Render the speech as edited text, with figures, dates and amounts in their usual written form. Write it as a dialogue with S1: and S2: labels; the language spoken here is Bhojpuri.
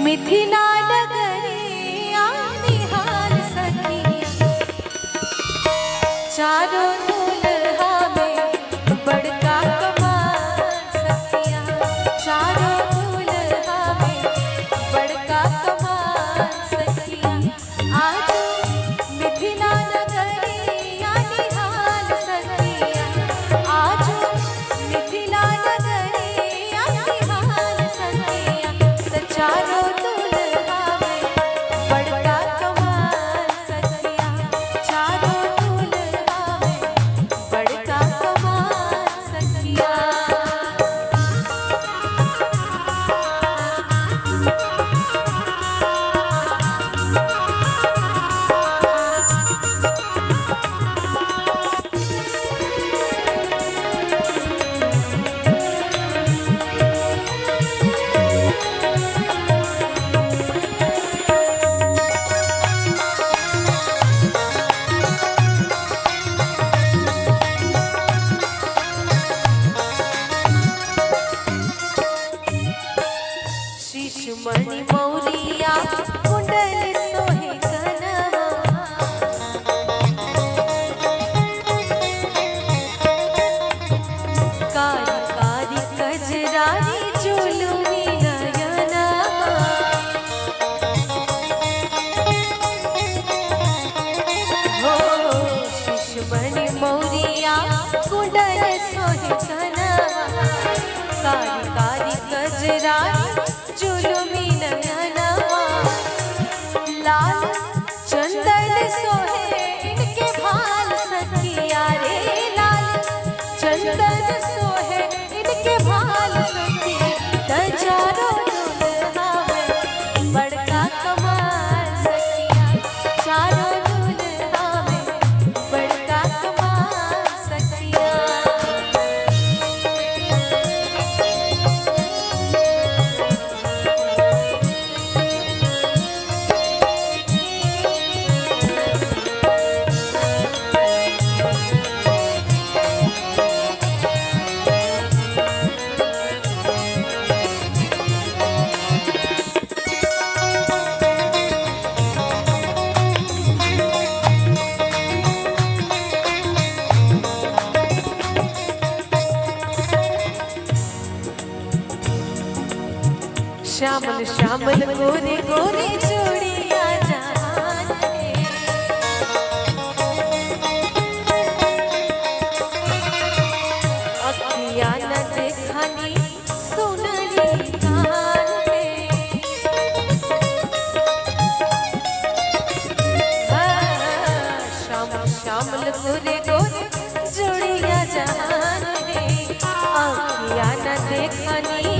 S1: मिथिला नगरिया निहाल सखी, चारों दुल्हा में बड़का कमाल सखिया, चारों दुल्हा में बड़का कमाल सखिया। आज मिथिला नगरिया निहाल सखिया, आज मिथिला नगरिया निहाल सखिया, चारों दुल्हा में बड़का कमाल सखिया, चारों दुल्हा में बड़का कमाल सखिया। मणि मौरिया कुंडल सोहे कनवा, कारी कारी कजरारी जुलुमी नयनवा, हो शिश मणि मौरिया कुंडल सोहे कनवा, कारी कारी कजरारी जुलुमी नयनवा, लाल चंदन सोहे इनके भाल सखिया रे, लाल चंदन सोहे इनके भाल सखी, चारों दुल्हा में बड़का कमाल सखिया, चारों दुल्हा में बड़का कमाल सखिया। श्यामल श्यामल गोरे गोरे चूड़िया जान है, अखियाँ न देखनी सुनरी कान है, श्यामल श्यामल गोरे गोरे चूड़िया जान है, अखियाँ न देखनी